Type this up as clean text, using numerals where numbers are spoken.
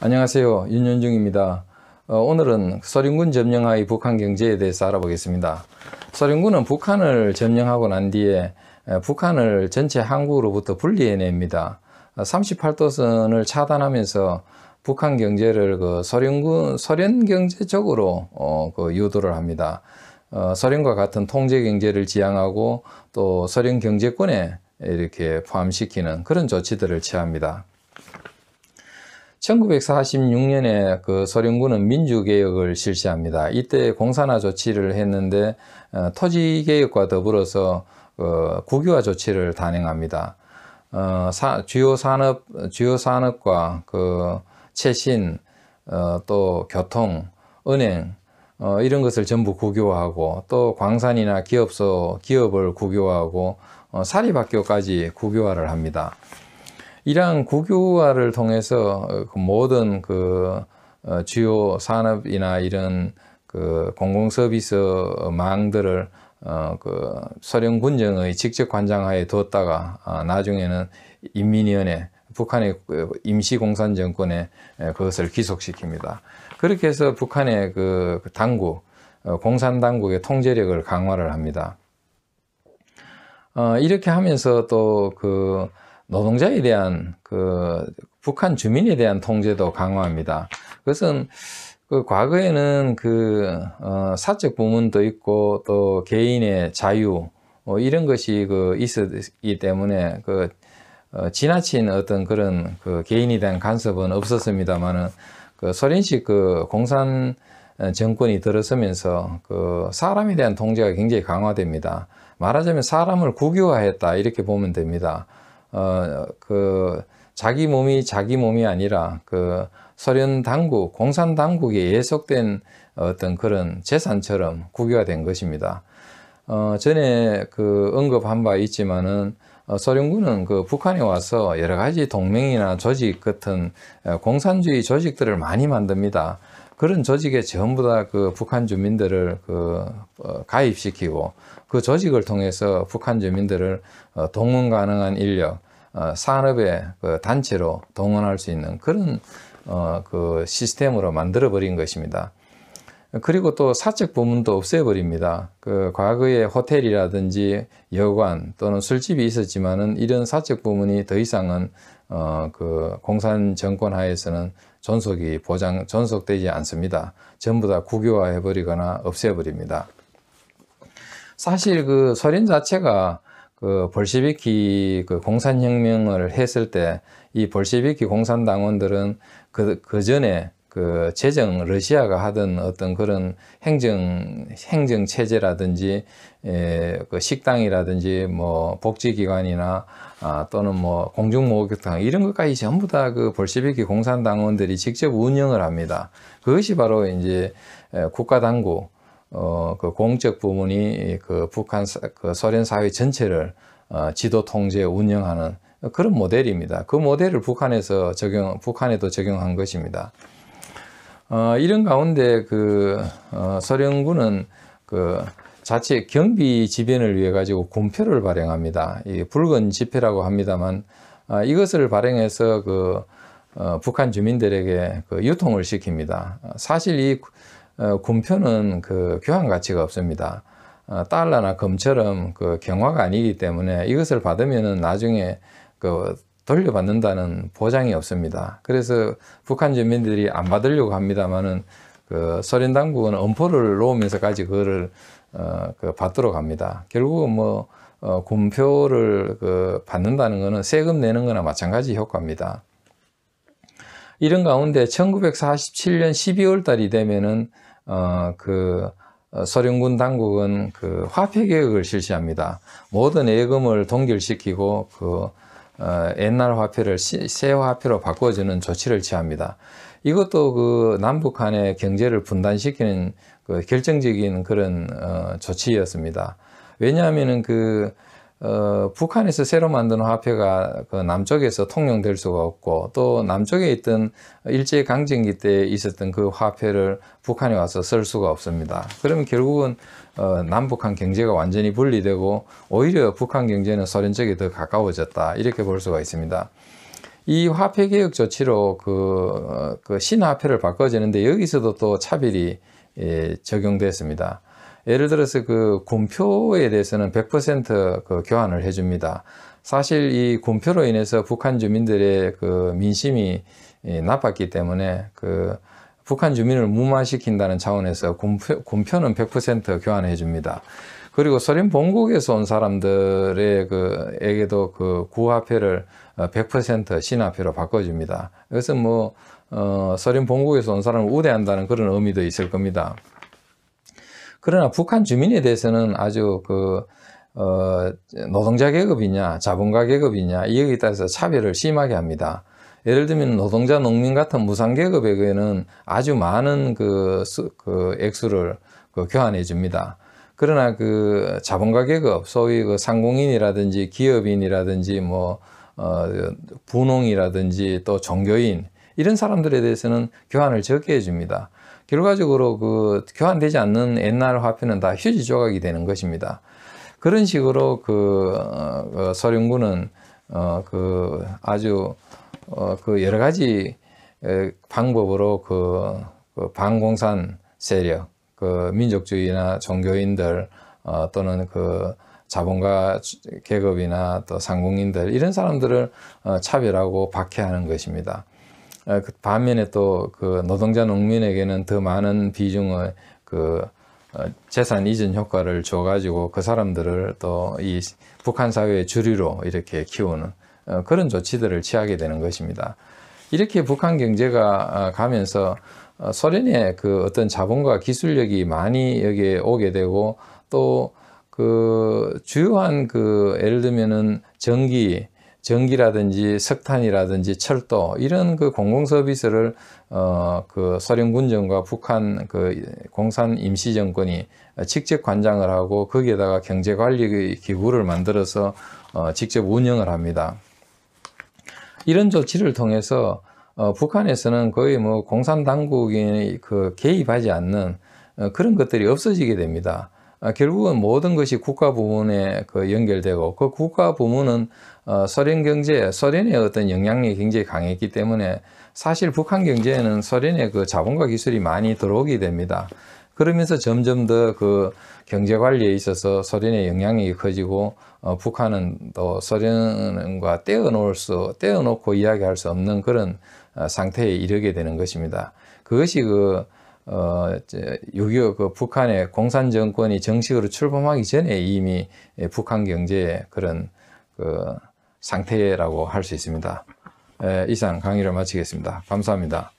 안녕하세요. 윤현중입니다. 오늘은 소련군 점령하의 북한 경제에 대해서 알아보겠습니다. 소련군은 북한을 점령하고 난 뒤에 북한을 전체 한국으로부터 분리해냅니다. 38도선을 차단하면서 북한 경제를 소련 경제 쪽으로 유도를 합니다. 소련과 같은 통제 경제를 지향하고 또 소련 경제권에 이렇게 포함시키는 그런 조치들을 취합니다. 1946년에 소련군은 민주개혁을 실시합니다. 이때 공산화 조치를 했는데 토지개혁과 더불어서 국유화 조치를 단행합니다. 주요 산업과 최신, 또 교통, 은행, 이런 것을 전부 국유화하고 또 광산이나 기업을 국유화하고 사립학교까지 국유화를 합니다. 이러한 국유화를 통해서 모든 주요 산업이나 이런 공공서비스망들을 소련 군정의 직접 관장하에 두었다가 나중에는 인민위원회, 북한의 임시공산 정권에 그것을 귀속시킵니다. 그렇게 해서 북한의 공산 당국의 통제력을 강화를 합니다. 이렇게 하면서 또 노동자에 대한 북한 주민에 대한 통제도 강화합니다. 그것은 과거에는 사적 부문도 있고 또 개인의 자유 이런 것이 있었기 때문에 지나친 어떤 그런 개인에 대한 간섭은 없었습니다만은 소련식 공산 정권이 들어서면서 사람에 대한 통제가 굉장히 강화됩니다. 말하자면 사람을 국유화했다 이렇게 보면 됩니다. 자기 몸이 아니라 소련 당국, 공산 당국에 예속된 어떤 그런 재산처럼 국유화된 것입니다. 전에 언급한 바 있지만은 소련군은 북한에 와서 여러 가지 동맹이나 조직 같은 공산주의 조직들을 많이 만듭니다. 그런 조직에 전부 다 북한 주민들을 가입시키고 그 조직을 통해서 북한 주민들을 동원 가능한 인력, 산업의 단체로 동원할 수 있는 그런 시스템으로 만들어 버린 것입니다. 그리고 또 사적 부문도 없애버립니다. 과거에 호텔이라든지 여관 또는 술집이 있었지만은 이런 사적 부문이 더 이상은 공산 정권 하에서는 존속되지 않습니다. 전부 다 국유화해 버리거나 없애버립니다. 사실 소련 자체가 볼셰비키 공산혁명을 했을 때 이 볼셰비키 공산당원들은 그 전에 러시아가 하던 어떤 그런 행정 체제라든지 식당이라든지 복지기관이나 또는 공중목욕탕 이런 것까지 전부 다 볼셰비키 공산당원들이 직접 운영을 합니다. 그것이 바로 이제 국가당국 공적 부문이 소련 사회 전체를 지도 통제 운영하는 그런 모델입니다. 그 모델을 북한에도 적용한 것입니다. 이런 가운데 소련군은 자체 경비 지변을 위해 가지고 군표를 발행합니다. 이 붉은 지폐라고 합니다만 이것을 발행해서 북한 주민들에게 유통을 시킵니다. 사실 이 군표는 교환 가치가 없습니다. 달러나 금처럼 경화가 아니기 때문에 이것을 받으면은 나중에 돌려받는다는 보장이 없습니다. 그래서 북한 주민들이 안 받으려고 합니다만은 소련 당국은 엄포를 놓으면서까지 그거를 받도록 합니다. 결국은 군표를 받는다는 것은 세금 내는 거나 마찬가지 효과입니다. 이런 가운데 1947년 12월 달이 되면은 소련군 당국은 화폐 개혁을 실시합니다. 모든 예금을 동결시키고 옛날 화폐를 새 화폐로 바꿔주는 조치를 취합니다. 이것도 남북 간의 경제를 분단시키는 결정적인 그런 조치였습니다. 왜냐하면은 북한에서 새로 만든 화폐가 남쪽에서 통용될 수가 없고 또 남쪽에 있던 일제강점기 때 있었던 그 화폐를 북한에 와서 쓸 수가 없습니다. 그러면 결국은 남북한 경제가 완전히 분리되고 오히려 북한 경제는 소련 쪽에 더 가까워졌다 이렇게 볼 수가 있습니다. 이 화폐 개혁 조치로 그 신화폐를 바꿔주는데 여기서도 또 차별이 적용됐습니다. 예를 들어서 그 군표에 대해서는 100% 그 교환을 해줍니다. 사실 이 군표로 인해서 북한 주민들의 그 민심이 나빴기 때문에 그 북한 주민을 무마시킨다는 차원에서 군표는 100% 교환해 줍니다. 그리고 소련 본국에서 온 사람들의 에게도 그 구화폐를 100% 신화폐로 바꿔줍니다. 그래서 뭐 소련 본국에서 온 사람을 우대한다는 그런 의미도 있을 겁니다. 그러나 북한 주민에 대해서는 아주 노동자 계급이냐 자본가 계급이냐 여기에 따라서 차별을 심하게 합니다. 예를 들면 노동자 농민 같은 무상 계급에게는 아주 많은 액수를 교환해 줍니다. 그러나 그 자본가 계급, 소위 그 상공인이라든지 기업인이라든지 분홍이라든지 또 종교인 이런 사람들에 대해서는 교환을 적게 해줍니다. 결과적으로 그 교환되지 않는 옛날 화폐는 다 휴지 조각이 되는 것입니다. 그런 식으로 소련군은 아주 여러 가지 방법으로 반공산 세력, 민족주의나 종교인들 또는 자본가 계급이나 또 상공인들 이런 사람들을 차별하고 박해하는 것입니다. 반면에 또 노동자 농민에게는 더 많은 비중의 재산 이전 효과를 줘가지고 그 사람들을 또 이 북한 사회의 주류로 이렇게 키우는 그런 조치들을 취하게 되는 것입니다. 이렇게 북한 경제가 가면서 소련의 어떤 자본과 기술력이 많이 여기에 오게 되고 또 주요한 예를 들면은 전기라든지 석탄이라든지 철도 이런 공공 서비스를 소련 군정과 북한 공산 임시 정권이 직접 관장을 하고 거기에다가 경제 관리 기구를 만들어서 직접 운영을 합니다. 이런 조치를 통해서 북한에서는 거의 공산 당국이 개입하지 않는 그런 것들이 없어지게 됩니다. 결국은 모든 것이 국가 부문에 연결되고 그 국가 부문은 소련 경제, 소련의 어떤 영향력이 굉장히 강했기 때문에 사실 북한 경제에는 소련의 자본과 기술이 많이 들어오게 됩니다. 그러면서 점점 더 경제 관리에 있어서 소련의 영향력이 커지고 북한은 또 소련과 떼어놓고 이야기할 수 없는 그런 상태에 이르게 되는 것입니다. 그것이 6.25 북한의 공산 정권이 정식으로 출범하기 전에 이미 북한 경제의 그런 상태라고 할 수 있습니다. 이상 강의를 마치겠습니다. 감사합니다.